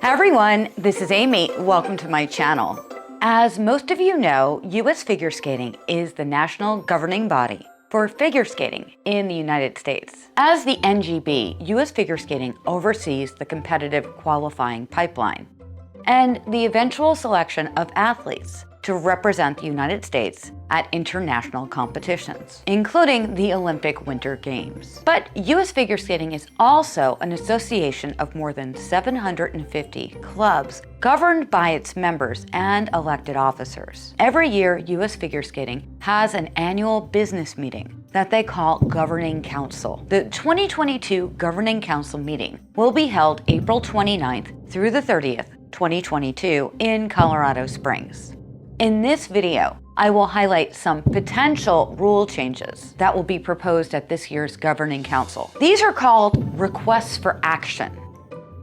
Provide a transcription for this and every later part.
Hi everyone, this is Amy. Welcome to my channel. As most of you know, US Figure Skating is the national governing body for figure skating in the United States. As the NGB, US Figure Skating oversees the competitive qualifying pipeline and the eventual selection of athletes to represent the United States at international competitions, including the Olympic Winter Games. But US Figure Skating is also an association of more than 750 clubs governed by its members and elected officers. Every year, US Figure Skating has an annual business meeting that they call Governing Council. The 2022 Governing Council meeting will be held April 29th through the 30th, 2022 in Colorado Springs. In this video, I will highlight some potential rule changes that will be proposed at this year's Governing Council. These are called requests for action.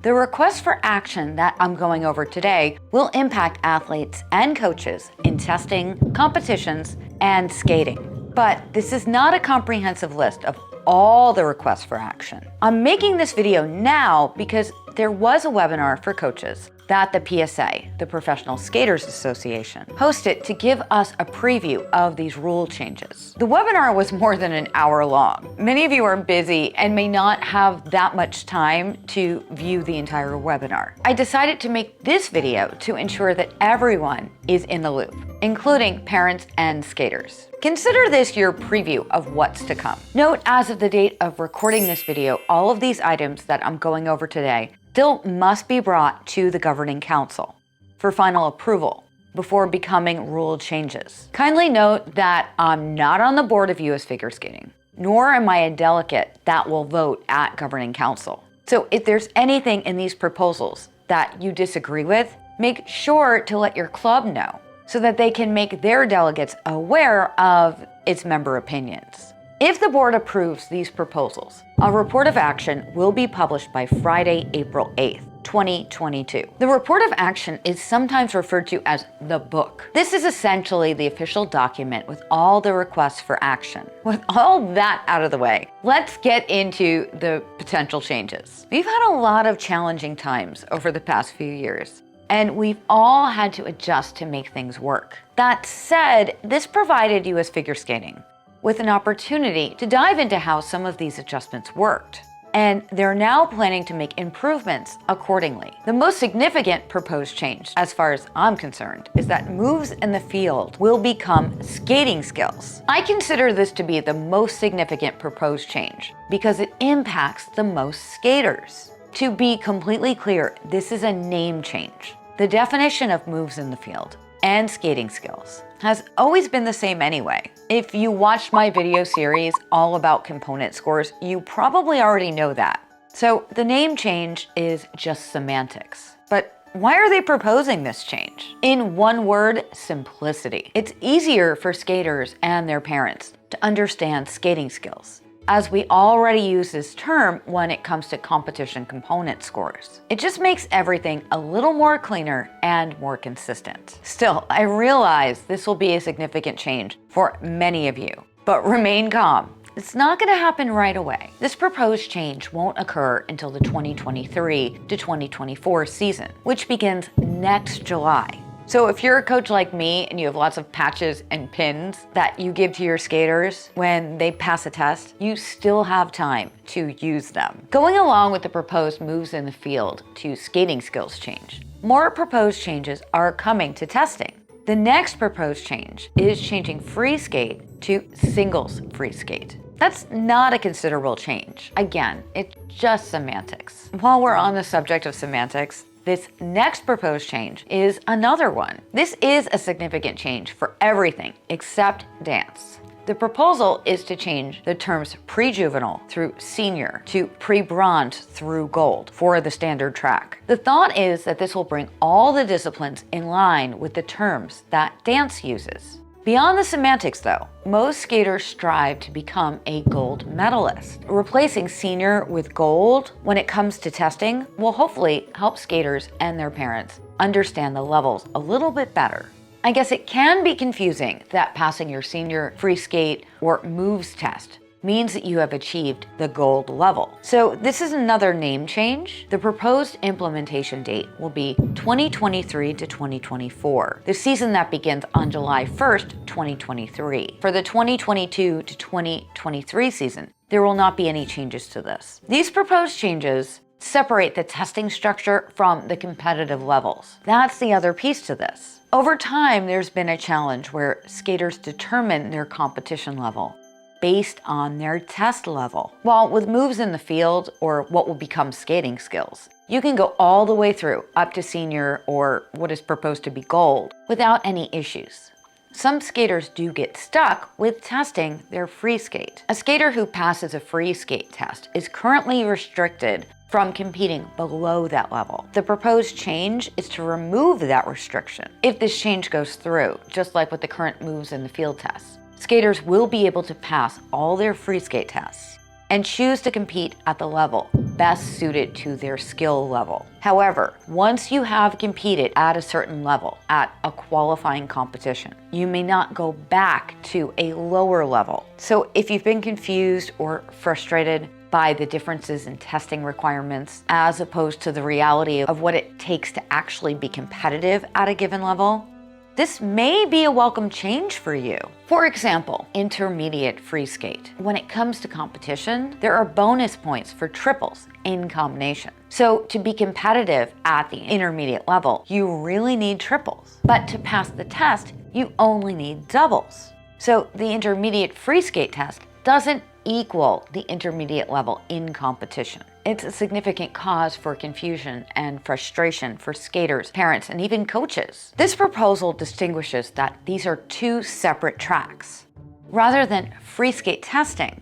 The requests for action that I'm going over today will impact athletes and coaches in testing, competitions, and skating. But this is not a comprehensive list of all the requests for action. I'm making this video now because there was a webinar for coaches that the PSA, the Professional Skaters Association, hosted to give us a preview of these rule changes. The webinar was more than an hour long. Many of you are busy and may not have that much time to view the entire webinar. I decided to make this video to ensure that everyone is in the loop, including parents and skaters. Consider this your preview of what's to come. Note, as of the date of recording this video, all of these items that I'm going over today still must be brought to the Governing Council for final approval before becoming rule changes. Kindly note that I'm not on the board of US Figure Skating, nor am I a delegate that will vote at Governing Council. So if there's anything in these proposals that you disagree with, make sure to let your club know so that they can make their delegates aware of its member opinions. If the board approves these proposals, a report of action will be published by Friday, April 8th, 2022. The report of action is sometimes referred to as the book. This is essentially the official document with all the requests for action. With all that out of the way, let's get into the potential changes. We've had a lot of challenging times over the past few years, and we've all had to adjust to make things work. That said, this provided US Figure Skating with an opportunity to dive into how some of these adjustments worked. And they're now planning to make improvements accordingly. The most significant proposed change, as far as I'm concerned, is that moves in the field will become skating skills. I consider this to be the most significant proposed change because it impacts the most skaters. To be completely clear, this is a name change. The definition of moves in the field and skating skills has always been the same anyway. If you watched my video series all about component scores, you probably already know that. So the name change is just semantics. But why are they proposing this change? In one word, simplicity. It's easier for skaters and their parents to understand skating skills, as we already use this term when it comes to competition component scores. It just makes everything a little more cleaner and more consistent. Still, I realize this will be a significant change for many of you, but remain calm. It's not gonna happen right away. This proposed change won't occur until the 2023 to 2024 season, which begins next July. So if you're a coach like me and you have lots of patches and pins that you give to your skaters when they pass a test, you still have time to use them. Going along with the proposed moves in the field to skating skills change, more proposed changes are coming to testing. The next proposed change is changing free skate to singles free skate. That's not a considerable change. Again, it's just semantics. While we're on the subject of semantics, this next proposed change is another one. This is a significant change for everything except dance. The proposal is to change the terms pre-juvenile through senior to pre-bronze through gold for the standard track. The thought is that this will bring all the disciplines in line with the terms that dance uses. Beyond the semantics though, most skaters strive to become a gold medalist. Replacing senior with gold when it comes to testing will hopefully help skaters and their parents understand the levels a little bit better. I guess it can be confusing that passing your senior free skate or moves test means that you have achieved the gold level. So this is another name change. The proposed implementation date will be 2023 to 2024, the season that begins on July 1st, 2023. For the 2022 to 2023 season, there will not be any changes to this. These proposed changes separate the testing structure from the competitive levels. That's the other piece to this. Over time, there's been a challenge where skaters determine their competition level based on their test level. While with moves in the field, or what will become skating skills, you can go all the way through up to senior or what is proposed to be gold without any issues. Some skaters do get stuck with testing their free skate. A skater who passes a free skate test is currently restricted from competing below that level. The proposed change is to remove that restriction. If this change goes through, just like with the current moves in the field tests, skaters will be able to pass all their free skate tests and choose to compete at the level best suited to their skill level. However, once you have competed at a certain level at a qualifying competition, you may not go back to a lower level. So if you've been confused or frustrated by the differences in testing requirements as opposed to the reality of what it takes to actually be competitive at a given level, this may be a welcome change for you. For example, intermediate free skate. When it comes to competition, there are bonus points for triples in combination. So to be competitive at the intermediate level, you really need triples. But to pass the test, you only need doubles. So the intermediate free skate test doesn't equal the intermediate level in competition. It's a significant cause for confusion and frustration for skaters, parents, and even coaches. This proposal distinguishes that these are two separate tracks. Rather than free skate testing,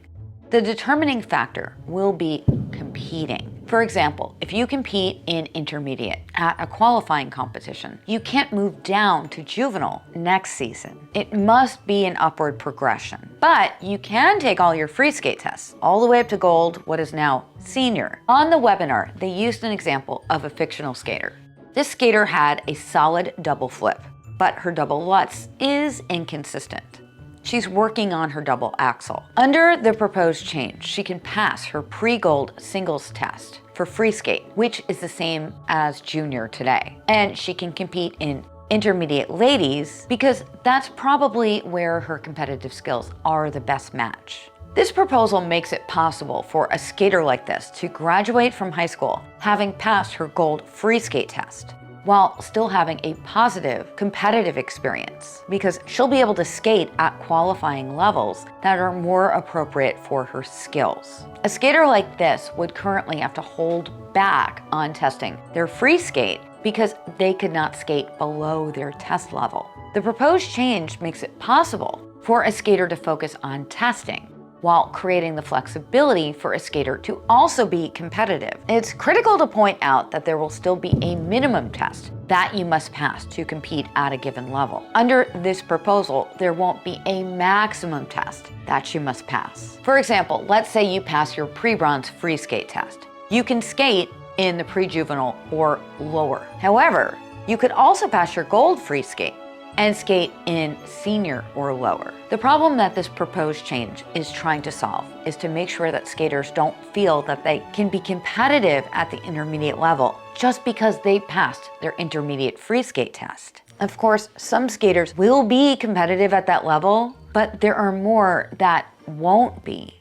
the determining factor will be competing. For example, if you compete in intermediate at a qualifying competition, you can't move down to juvenile next season. It must be an upward progression. But you can take all your free skate tests, all the way up to gold, what is now senior. On the webinar, they used an example of a fictional skater. This skater had a solid double flip, but her double lutz is inconsistent. She's working on her double axel. Under the proposed change, she can pass her pre-gold singles test for free skate, which is the same as junior today. And she can compete in intermediate ladies because that's probably where her competitive skills are the best match. This proposal makes it possible for a skater like this to graduate from high school having passed her gold free skate test, while still having a positive competitive experience, because she'll be able to skate at qualifying levels that are more appropriate for her skills. A skater like this would currently have to hold back on testing their free skate because they could not skate below their test level. The proposed change makes it possible for a skater to focus on testing, while creating the flexibility for a skater to also be competitive. It's critical to point out that there will still be a minimum test that you must pass to compete at a given level. Under this proposal, there won't be a maximum test that you must pass. For example, let's say you pass your pre-bronze free skate test. You can skate in the pre-juvenile or lower. However, you could also pass your gold free skate and skate in senior or lower. The problem that this proposed change is trying to solve is to make sure that skaters don't feel that they can be competitive at the intermediate level just because they passed their intermediate free skate test. Of course, some skaters will be competitive at that level, but there are more that won't be.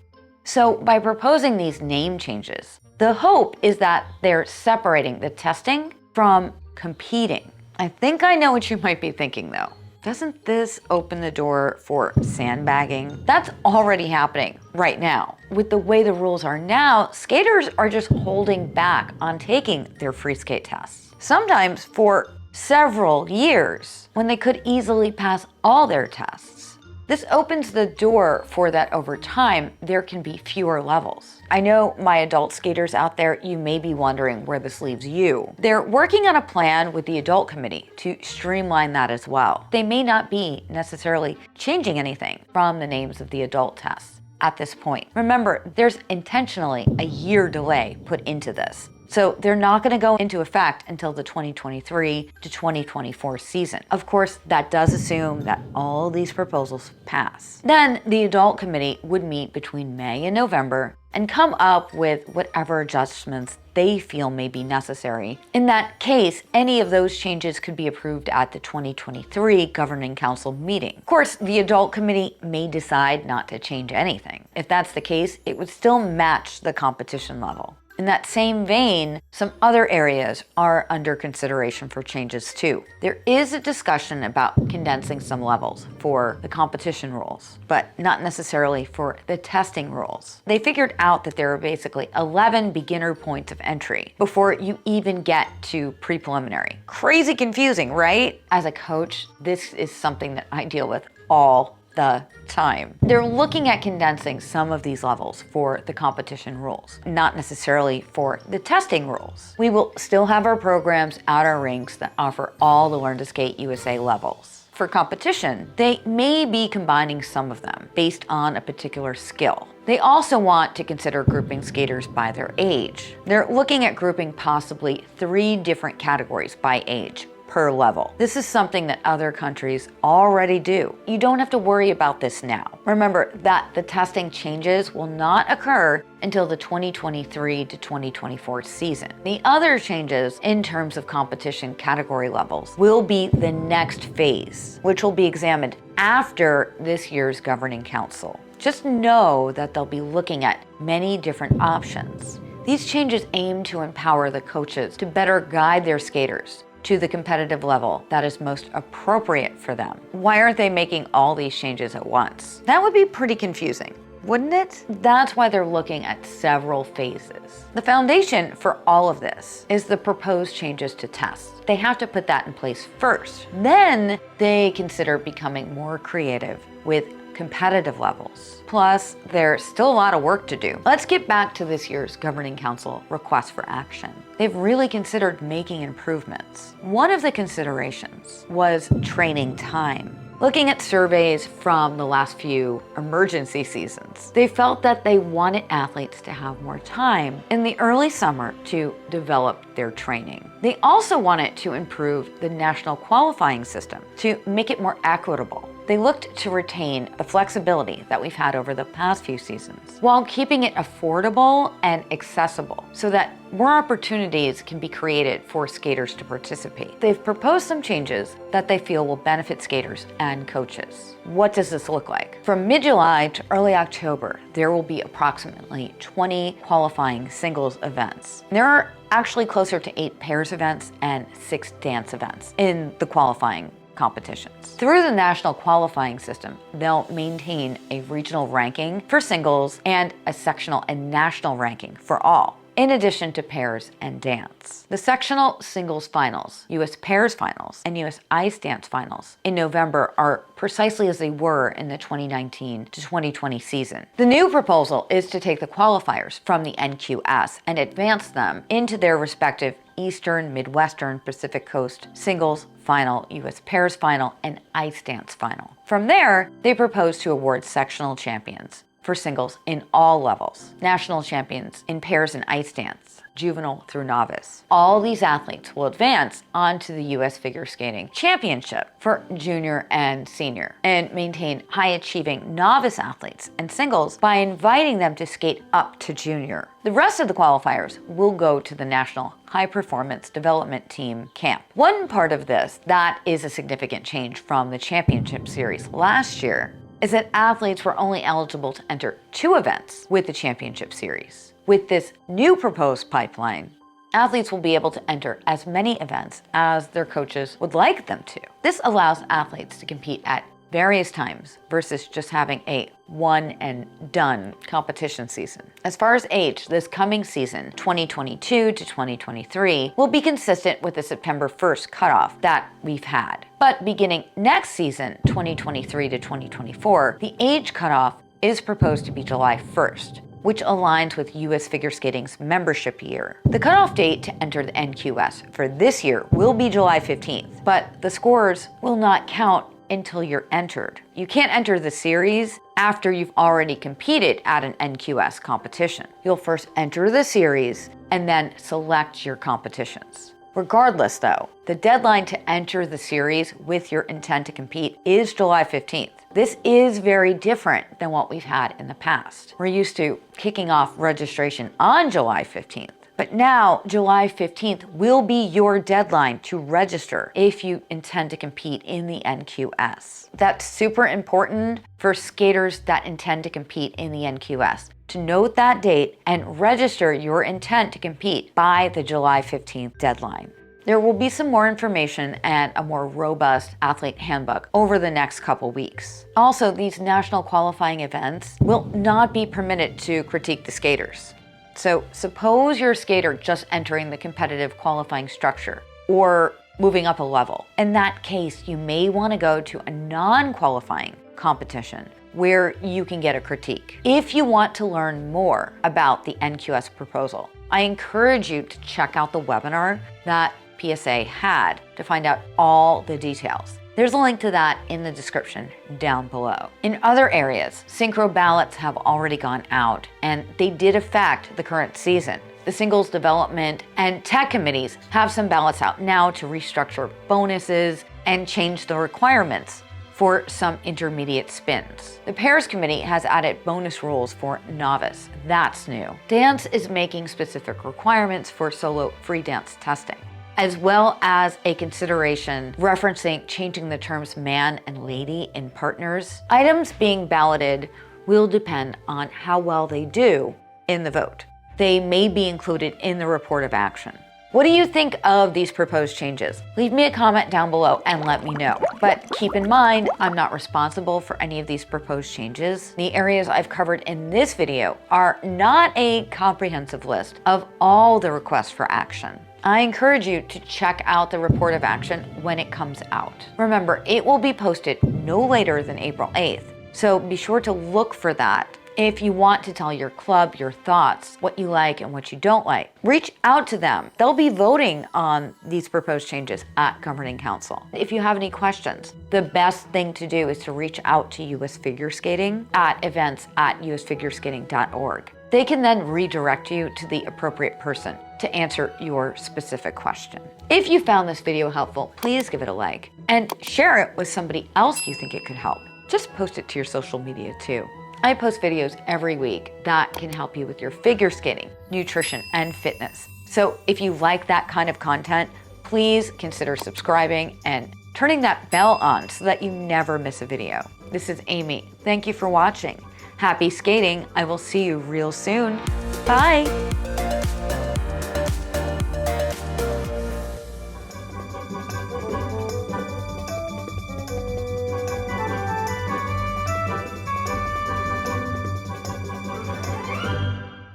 So by proposing these name changes, the hope is that they're separating the testing from competing. I think I know what you might be thinking though. Doesn't this open the door for sandbagging? That's already happening right now. With the way the rules are now, skaters are just holding back on taking their free skate tests, sometimes for several years, when they could easily pass all their tests. This opens the door for that over time, there can be fewer levels. I know my adult skaters out there, you may be wondering where this leaves you. They're working on a plan with the adult committee to streamline that as well. They may not be necessarily changing anything from the names of the adult tests at this point. Remember, there's intentionally a year delay put into this So they're not going to go into effect until the 2023 to 2024 season. Of course, that does assume that all these proposals pass. Then the adult committee would meet between May and November and come up with whatever adjustments they feel may be necessary. In that case, any of those changes could be approved at the 2023 Governing Council meeting. Of course, the adult committee may decide not to change anything. If that's the case, it would still match the competition level. In that same vein, some other areas are under consideration for changes too. There is a discussion about condensing some levels for the competition rules, but not necessarily for the testing rules. They figured out that there are basically 11 beginner points of entry before you even get to pre-preliminary. Crazy confusing, right? As a coach, this is something that I deal with all the time. They're looking at condensing some of these levels for the competition rules, not necessarily for the testing rules. We will still have our programs at our rinks that offer all the Learn to Skate USA levels. For competition, they may be combining some of them based on a particular skill. They also want to consider grouping skaters by their age. They're looking at grouping possibly 3 different categories by age per level. This is something that other countries already do. You don't have to worry about this now. Remember that the testing changes will not occur until the 2023 to 2024 season. The other changes in terms of competition category levels will be the next phase, which will be examined after this year's Governing Council. Just know that they'll be looking at many different options. These changes aim to empower the coaches to better guide their skaters to the competitive level that is most appropriate for them. Why aren't they making all these changes at once? That would be pretty confusing, wouldn't it? That's why they're looking at several phases. The foundation for all of this is the proposed changes to tests. They have to put that in place first. Then they consider becoming more creative with competitive levels. Plus, there's still a lot of work to do. Let's get back to this year's Governing Council request for action. They've really considered making improvements. One of the considerations was training time. Looking at surveys from the last few emergency seasons, they felt that they wanted athletes to have more time in the early summer to develop their training. They also wanted to improve the national qualifying system to make it more equitable. They looked to retain the flexibility that we've had over the past few seasons, while keeping it affordable and accessible so that more opportunities can be created for skaters to participate. They've proposed some changes that they feel will benefit skaters and coaches. What does this look like? From mid-July to early October, there will be approximately 20 qualifying singles events. There are actually closer to 8 pairs events and 6 dance events in the qualifying competitions. Through the national qualifying system, they'll maintain a regional ranking for singles and a sectional and national ranking for all, in addition to pairs and dance. The sectional singles finals, US pairs finals, and US ice dance finals in November are precisely as they were in the 2019 to 2020 season. The new proposal is to take the qualifiers from the NQS and advance them into their respective Eastern, Midwestern, Pacific Coast singles final, US pairs final, and ice dance final. From there, they propose to award sectional champions for singles in all levels, national champions in pairs and ice dance, juvenile through novice. All these athletes will advance onto the US Figure Skating Championship for junior and senior, and maintain high-achieving novice athletes and singles by inviting them to skate up to junior. The rest of the qualifiers will go to the National High Performance Development Team camp. One part of this that is a significant change from the championship series last year is that athletes were only eligible to enter 2 events with the championship series. With this new proposed pipeline, athletes will be able to enter as many events as their coaches would like them to. This allows athletes to compete at various times versus just having a one and done competition season. As far as age, this coming season, 2022 to 2023, will be consistent with the September 1st cutoff that we've had. But beginning next season, 2023 to 2024, the age cutoff is proposed to be July 1st, which aligns with US Figure Skating's membership year. The cutoff date to enter the NQS for this year will be July 15th, but the scores will not count until you're entered. You can't enter the series after you've already competed at an NQS competition. You'll first enter the series and then select your competitions. Regardless though, the deadline to enter the series with your intent to compete is July 15th. This is very different than what we've had in the past. We're used to kicking off registration on July 15th. But now, July 15th will be your deadline to register if you intend to compete in the NQS. That's super important for skaters that intend to compete in the NQS. To note that date and register your intent to compete by the July 15th deadline. There will be some more information and a more robust athlete handbook over the next couple weeks. Also, these national qualifying events will not be permitted to critique the skaters. So suppose you're a skater just entering the competitive qualifying structure or moving up a level. In that case, you may want to go to a non-qualifying competition where you can get a critique. If you want to learn more about the NQS proposal, I encourage you to check out the webinar that PSA had to find out all the details. There's a link to that in the description down below. In other areas, synchro ballots have already gone out and they did affect the current season. The singles development and tech committees have some ballots out now to restructure bonuses and change the requirements for some intermediate spins. The pairs committee has added bonus rules for novice. That's new. Dance is making specific requirements for solo free dance testing, as well as a consideration referencing changing the terms man and lady in partners. Items being balloted will depend on how well they do in the vote. They may be included in the report of action. What do you think of these proposed changes? Leave me a comment down below and let me know. But keep in mind, I'm not responsible for any of these proposed changes. The areas I've covered in this video are not a comprehensive list of all the requests for action. I encourage you to check out the report of action when it comes out. Remember, it will be posted no later than April 8th, so be sure to look for that. If you want to tell your club your thoughts, what you like and what you don't like, reach out to them. They'll be voting on these proposed changes at Governing Council. If you have any questions, the best thing to do is to reach out to US Figure Skating at events@usfigureskating.org. They can then redirect you to the appropriate person to answer your specific question. If you found this video helpful, please give it a like and share it with somebody else you think it could help. Just post it to your social media too. I post videos every week that can help you with your figure skating, nutrition, and fitness. So if you like that kind of content, please consider subscribing and turning that bell on so that you never miss a video. This is Amy. Thank you for watching. Happy skating. I will see you real soon. Bye.